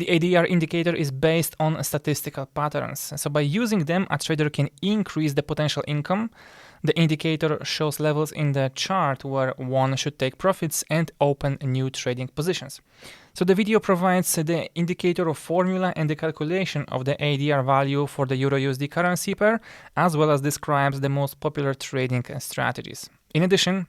The ADR indicator is based on statistical patterns. So by using them, a trader can increase the potential income. The indicator shows levels in the chart where one should take profits and open new trading positions. So the video provides the indicator formula and the calculation of the ADR value for the Euro-USD currency pair, as well as describes the most popular trading strategies. In addition,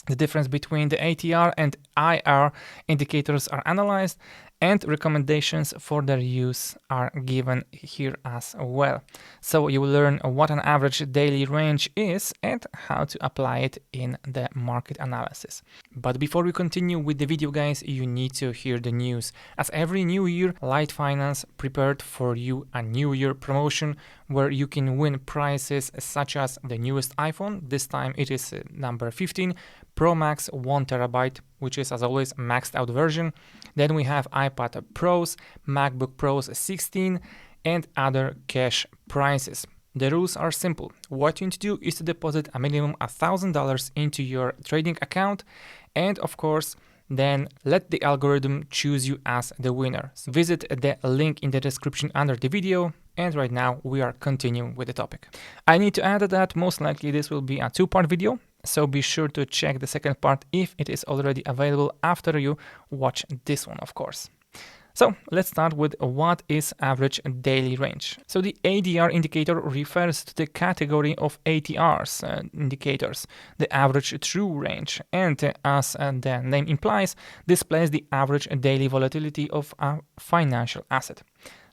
the difference between the ATR and IR indicators are analyzed, and recommendations for their use are given here as well. So you will learn what an average daily range is and how to apply it in the market analysis. But before we continue with the video, guys, you need to hear the news. As every new year, Litefinance prepared for you a new year promotion where you can win prizes such as the newest iPhone. This time it is number 15 Pro Max 1TB, which is, as always, maxed out version. Then we have iPad Pros, MacBook Pros 16, and other cash prizes. The rules are simple. What you need to do is to deposit a minimum of $1,000 into your trading account, and of course, then let the algorithm choose you as the winner. So visit the link in the description under the video. And right now we are continuing with the topic. I need to add that most likely this will be a two-part video, so be sure to check the second part if it is already available after you watch this one, of course. So let's start with what is average daily range. So the ADR indicator refers to the category of ATRs indicators, the average true range, and as the name implies, displays the average daily volatility of a financial asset.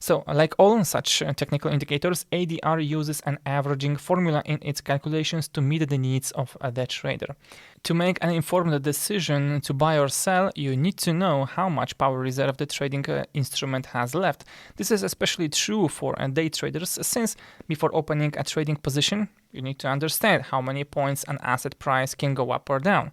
So, like all such technical indicators, ADR uses an averaging formula in its calculations to meet the needs of the trader. To make an informed decision to buy or sell, you need to know how much power reserve the trading instrument has left. This is especially true for day traders, since before opening a trading position, you need to understand how many points an asset price can go up or down.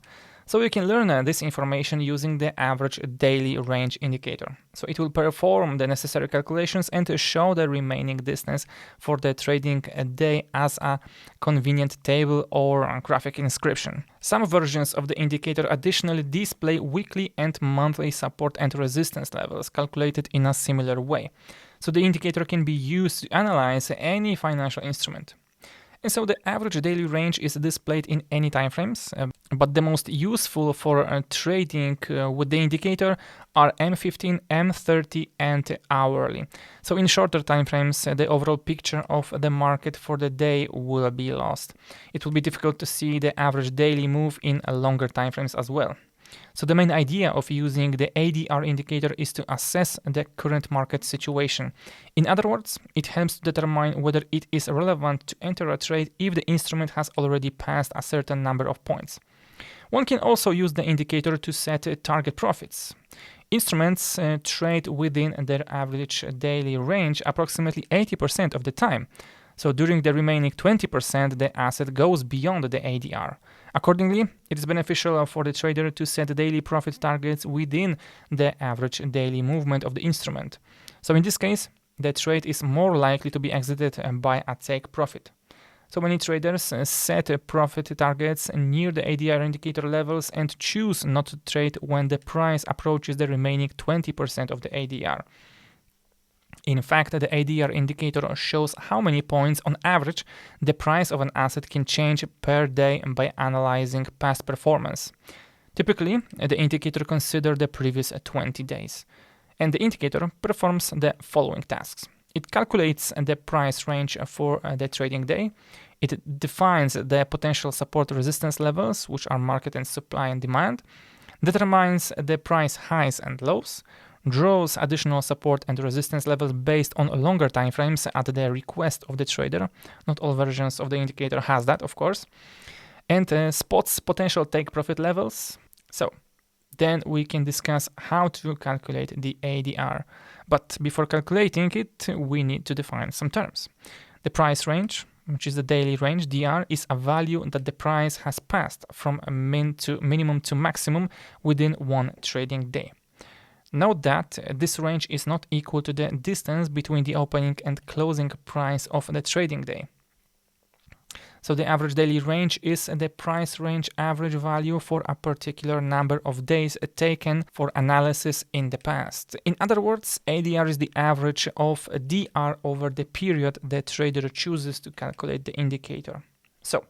So you can learn this information using the average daily range indicator. So it will perform the necessary calculations and show the remaining distance for the trading day as a convenient table or a graphic inscription. Some versions of the indicator additionally display weekly and monthly support and resistance levels calculated in a similar way. So the indicator can be used to analyze any financial instrument. And so the average daily range is displayed in any time frames, but the most useful for trading with the indicator are M15, M30, and hourly. So in shorter time frames, the overall picture of the market for the day will be lost. It will be difficult to see the average daily move in longer time frames as well. So the main idea of using the ADR indicator is to assess the current market situation. In other words, it helps to determine whether it is relevant to enter a trade if the instrument has already passed a certain number of points. One can also use the indicator to set target profits. Instruments trade within their average daily range approximately 80% of the time. So during the remaining 20%, the asset goes beyond the ADR. Accordingly, it is beneficial for the trader to set daily profit targets within the average daily movement of the instrument. So in this case, the trade is more likely to be exited by a take profit. So many traders set profit targets near the ADR indicator levels and choose not to trade when the price approaches the remaining 20% of the ADR. In fact, the ADR indicator shows how many points on average the price of an asset can change per day by analyzing past performance. Typically, the indicator considers the previous 20 days. And the indicator performs the following tasks. It calculates the price range for the trading day. It defines the potential support resistance levels, which are market and supply and demand, determines the price highs and lows, draws additional support and resistance levels based on longer time frames at the request of the trader. Not all versions of the indicator has that, of course. And spots potential take profit levels. So then we can discuss how to calculate the ADR. But before calculating it, we need to define some terms. The price range, which is the daily range, DR, is a value that the price has passed from a minimum to maximum within one trading day. Note that this range is not equal to the distance between the opening and closing price of the trading day. So the average daily range is the price range average value for a particular number of days taken for analysis in the past. In other words, ADR is the average of DR over the period the trader chooses to calculate the indicator. So,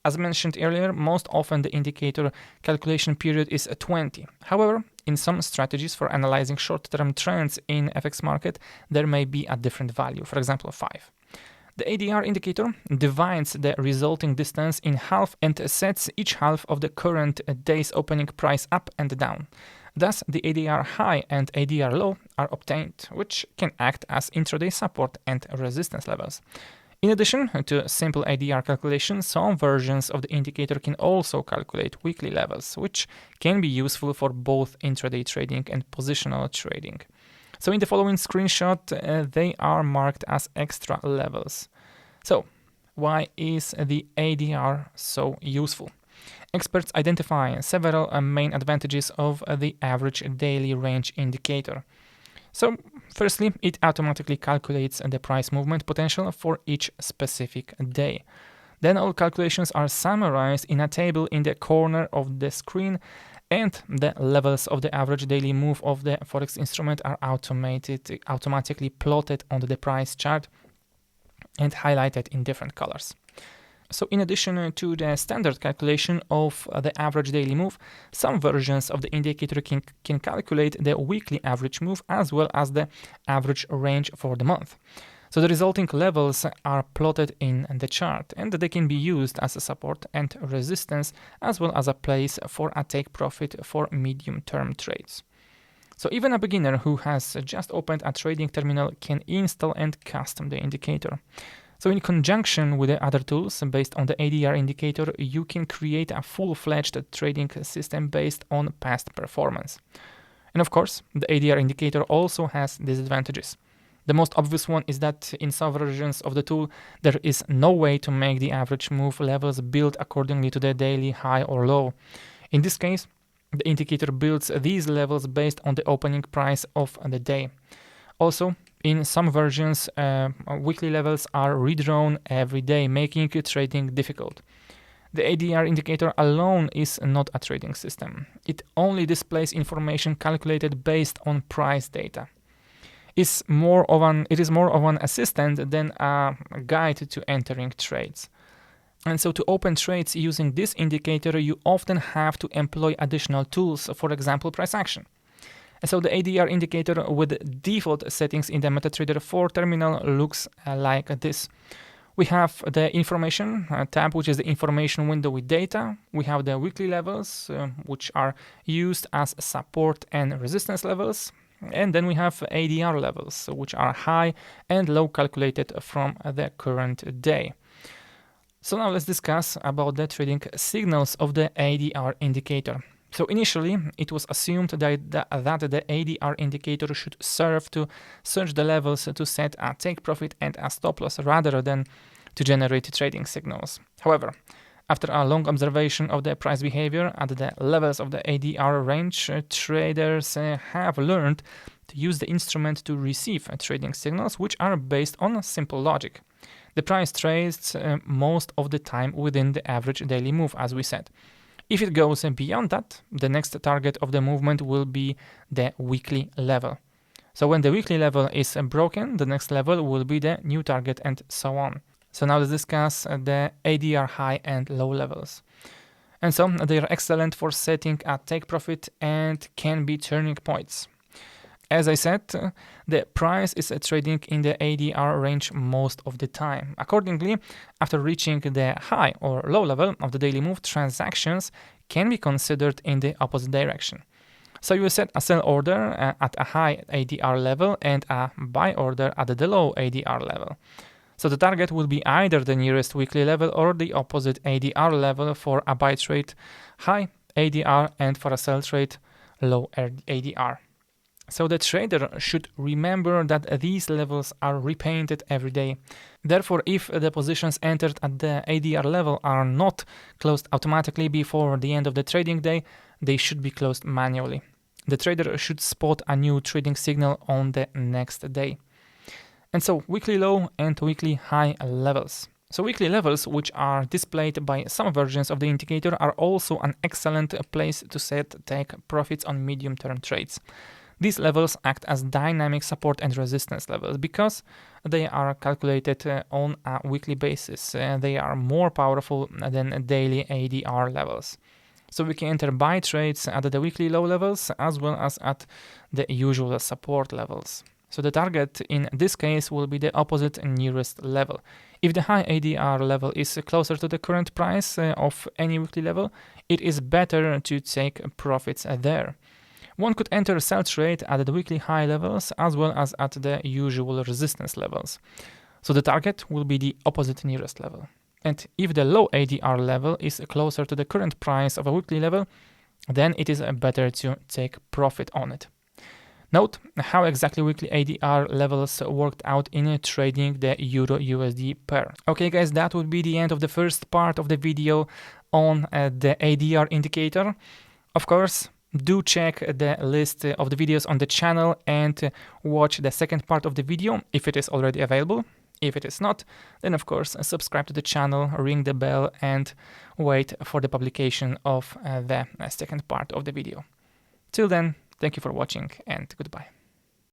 as mentioned earlier, most often the indicator calculation period is 20. However, in some strategies for analyzing short-term trends in FX market, there may be a different value, for example, 5. The ADR indicator divides the resulting distance in half and sets each half of the current day's opening price up and down. Thus, the ADR high and ADR low are obtained, which can act as intraday support and resistance levels. In addition to simple ADR calculation, some versions of the indicator can also calculate weekly levels, which can be useful for both intraday trading and positional trading. So in the following screenshot, they are marked as extra levels. So, why is the ADR so useful? Experts identify several main advantages of the average daily range indicator. So, firstly, it automatically calculates the price movement potential for each specific day. Then all calculations are summarized in a table in the corner of the screen, and the levels of the average daily move of the Forex instrument are automatically plotted on the price chart and highlighted in different colors. So in addition to the standard calculation of the average daily move, some versions of the indicator can calculate the weekly average move as well as the average range for the month. So the resulting levels are plotted in the chart, and they can be used as a support and resistance, as well as a place for a take profit for medium-term trades. So even a beginner who has just opened a trading terminal can install and custom the indicator. So in conjunction with the other tools based on the ADR indicator, you can create a full-fledged trading system based on past performance. And of course, the ADR indicator also has disadvantages. The most obvious one is that in some versions of the tool, there is no way to make the average move levels build accordingly to the daily high or low. In this case, the indicator builds these levels based on the opening price of the day. Also, in some versions, weekly levels are redrawn every day, making trading difficult. The ADR indicator alone is not a trading system. It only displays information calculated based on price data. It is more of an assistant than a guide to entering trades. And so to open trades using this indicator, you often have to employ additional tools, for example, price action. And so the ADR indicator with default settings in the MetaTrader 4 terminal looks like this. We have the information tab, which is the information window with data. We have the weekly levels, which are used as support and resistance levels. And then we have ADR levels, which are high and low calculated from the current day. So now let's discuss about the trading signals of the ADR indicator. So initially, it was assumed that the ADR indicator should serve to search the levels to set a take profit and a stop loss rather than to generate trading signals. However, after a long observation of the price behavior at the levels of the ADR range, traders have learned to use the instrument to receive trading signals, which are based on simple logic. The price trades most of the time within the average daily move, as we said. If it goes beyond that, the next target of the movement will be the weekly level. So when the weekly level is broken, the next level will be the new target, and so on. So now let's discuss the ADR high and low levels. And so they are excellent for setting a take profit and can be turning points. As I said, the price is trading in the ADR range most of the time. Accordingly, after reaching the high or low level of the daily move, transactions can be considered in the opposite direction. So you set a sell order at a high ADR level and a buy order at the low ADR level. So the target will be either the nearest weekly level or the opposite ADR level for a buy trade, high ADR, and for a sell trade, low ADR. So the trader should remember that these levels are repainted every day. Therefore, if the positions entered at the ADR level are not closed automatically before the end of the trading day, they should be closed manually. The trader should spot a new trading signal on the next day. And so weekly low and weekly high levels. So weekly levels, which are displayed by some versions of the indicator, are also an excellent place to set take profits on medium-term trades. These levels act as dynamic support and resistance levels because they are calculated on a weekly basis. They are more powerful than daily ADR levels. So we can enter buy trades at the weekly low levels as well as at the usual support levels. So the target in this case will be the opposite nearest level. If the high ADR level is closer to the current price of any weekly level, it is better to take profits there. One could enter a sell trade at the weekly high levels as well as at the usual resistance levels. So the target will be the opposite nearest level. And if the low ADR level is closer to the current price of a weekly level, then it is better to take profit on it. Note how exactly weekly ADR levels worked out in trading the Euro-USD pair. Okay guys, that would be the end of the first part of the video on the ADR indicator. Of course, do check the list of the videos on the channel and watch the second part of the video if it is already available. If it is not, then of course subscribe to the channel, ring the bell and wait for the publication of the second part of the video. Till then, thank you for watching and goodbye.